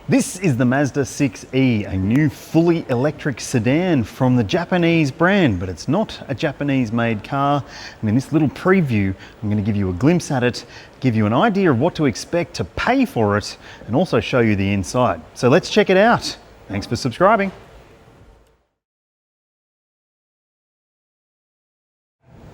This is the Mazda 6e, a new fully electric sedan from the Japanese brand, but it's not a Japanese made car. And in this little preview, I'm going to give you a glimpse at it, give you an idea of what to expect to pay for it, and also show you the inside. So let's check it out. Thanks for subscribing.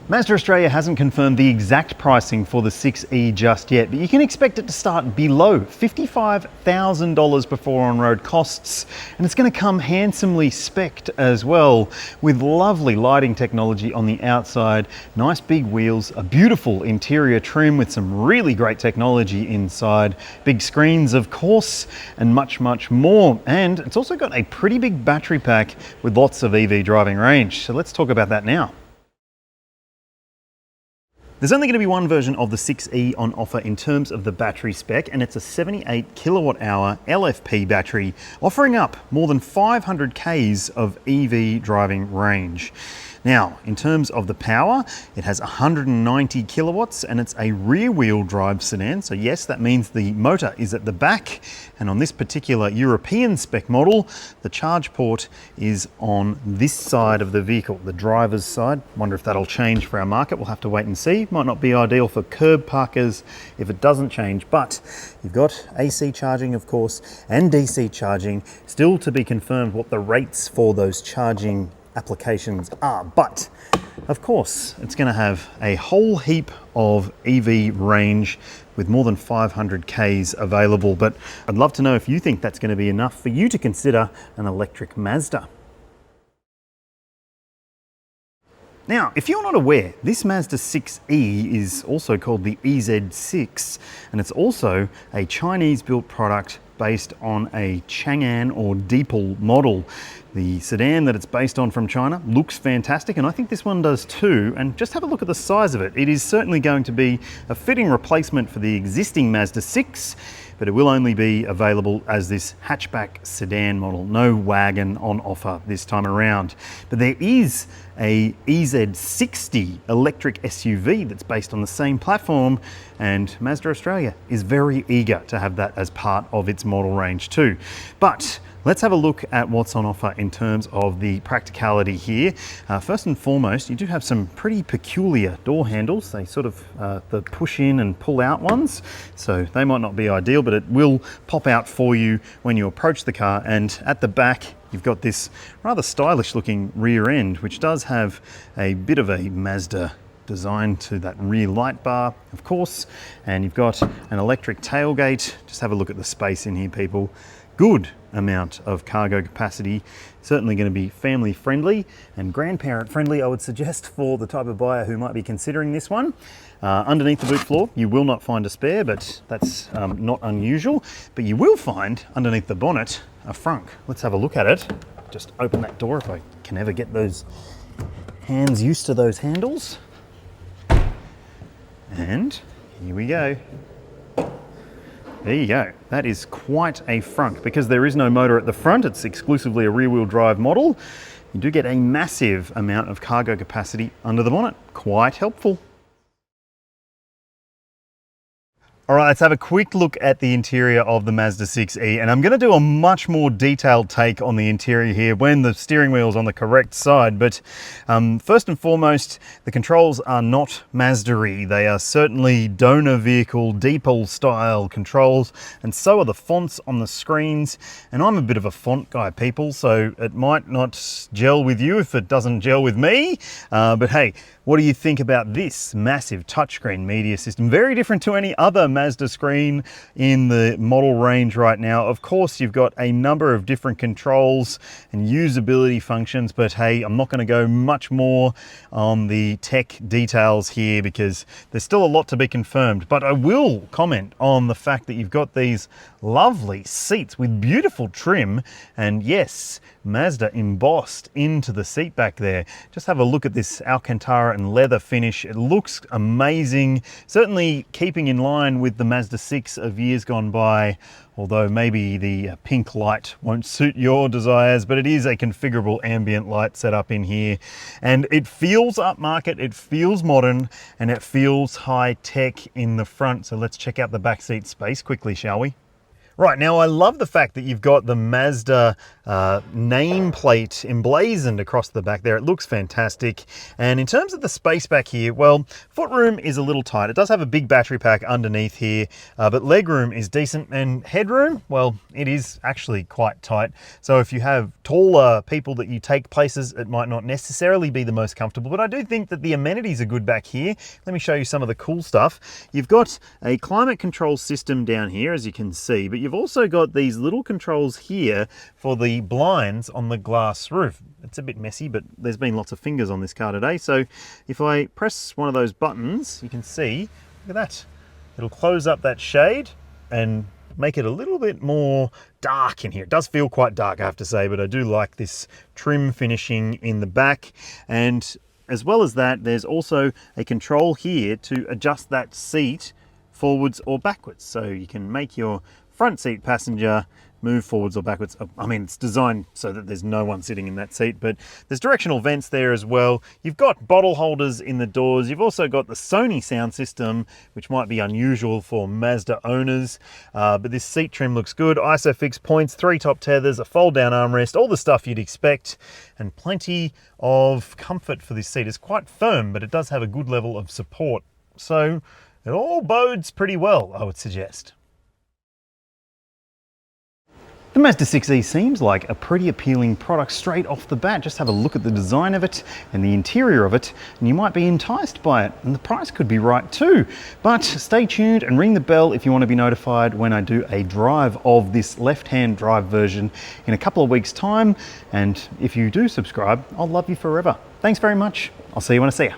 Mazda Australia hasn't confirmed the exact pricing for the 6e just yet, but you can expect it to start below $55,000 before on-road costs, and it's going to come handsomely spec'd as well, with lovely lighting technology on the outside, nice big wheels, a beautiful interior trim with some really great technology inside, big screens of course, and much more. And it's also got a pretty big battery pack with lots of EV driving range. So let's talk about that now. There's only going to be one version of the 6e on offer in terms of the battery spec, and it's a 78 kilowatt hour LFP battery, offering up more than 500 Ks of EV driving range. Now, in terms of the power, it has 190 kilowatts and it's a rear-wheel drive sedan. So yes, that means the motor is at the back. And on this particular European spec model, the charge port is on this side of the vehicle, the driver's side. Wonder if that'll change for our market. We'll have to wait and see. Might not be ideal for curb parkers if it doesn't change, but you've got AC charging, of course, and DC charging. Still to be confirmed what the rates for those charging applications are, but of course it's going to have a whole heap of EV range with more than 500 Ks available. But I'd love to know if you think that's going to be enough for you to consider an electric Mazda. Now, if you're not aware, this Mazda 6e is also called the EZ6, and it's also a Chinese-built product based on a Changan or Deepal model. The sedan that it's based on from China looks fantastic, and I think this one does too. And just have a look at the size of it. It is certainly going to be a fitting replacement for the existing Mazda 6, but it will only be available as this hatchback sedan model. No wagon on offer this time around. But there is a EZ60 electric SUV that's based on the same platform, and Mazda Australia is very eager to have that as part of its model range too. But let's have a look at what's on offer in terms of the practicality here. First and foremost, you do have some pretty peculiar door handles. They sort of the push in and pull out ones. So they might not be ideal, but it will pop out for you when you approach the car. And at the back, you've got this rather stylish looking rear end, which does have a bit of a Mazda design to that rear light bar, of course. And you've got an electric tailgate. Just have a look at the space in here, people. Good amount of cargo capacity, certainly going to be family friendly and grandparent friendly, I would suggest, for the type of buyer who might be considering this one. Underneath the boot floor, you will not find a spare, but that's not unusual. But you will find underneath the bonnet a frunk. Let's have a look at it. Just open that door if I can ever get those hands used to those handles. And here we go. There you go. That is quite a frunk. Because there is no motor at the front, it's exclusively a rear-wheel drive model. You do get a massive amount of cargo capacity under the bonnet. Quite helpful. All right, let's have a quick look at the interior of the Mazda 6e, and I'm going to do a much more detailed take on the interior here when the steering wheel's on the correct side. But first and foremost, the controls are not Mazda-y. They are certainly donor vehicle, Deepal style controls, and so are the fonts on the screens. And I'm a bit of a font guy, people, so it might not gel with you if it doesn't gel with me. But hey, what do you think about this massive touchscreen media system? Very different to any other Mazda screen in the model range right now. Of course, you've got a number of different controls and usability functions, but hey, I'm not going to go much more on the tech details here because there's still a lot to be confirmed. But I will comment on the fact that you've got these lovely seats with beautiful trim, and yes, Mazda embossed into the seat back there. Just have a look at this Alcantara and leather finish. It looks amazing, certainly keeping in line with the Mazda 6 of years gone by, although maybe the pink light won't suit your desires, but it is a configurable ambient light setup in here. And it feels upmarket, it feels modern, and it feels high tech in the front. So let's check out the back seat space quickly, shall we? Right, now I love the fact that you've got the Mazda nameplate emblazoned across the back there. It looks fantastic. And in terms of the space back here, well, footroom is a little tight. It does have a big battery pack underneath here, but legroom is decent. And headroom, well, it is actually quite tight. So if you have taller people that you take places, it might not necessarily be the most comfortable, but I do think that the amenities are good back here. Let me show you some of the cool stuff. You've got a climate control system down here, as you can see, but you've also got these little controls here for the blinds on the glass roof. It's a bit messy, but there's been lots of fingers on this car today. So if I press one of those buttons, you can see, look at that. It'll close up that shade and make it a little bit more dark in here. It does feel quite dark, I have to say, but I do like this trim finishing in the back. And as well as that, there's also a control here to adjust that seat forwards or backwards. So you can make your front seat passenger move forwards or backwards. I mean, it's designed so that there's no one sitting in that seat, but there's directional vents there as well. You've got bottle holders in the doors. You've also got the Sony sound system, which might be unusual for Mazda owners, but this seat trim looks good. ISOFIX points, 3 top tethers, a fold down armrest, all the stuff you'd expect, and plenty of comfort for this seat. It's quite firm, but it does have a good level of support. So it all bodes pretty well, I would suggest. The Mazda 6e seems like a pretty appealing product straight off the bat. Just have a look at the design of it and the interior of it, and you might be enticed by it, and the price could be right too. But stay tuned and ring the bell if you want to be notified when I do a drive of this left-hand drive version in a couple of weeks' time. And if you do subscribe, I'll love you forever. Thanks very much. I'll see you when I see you.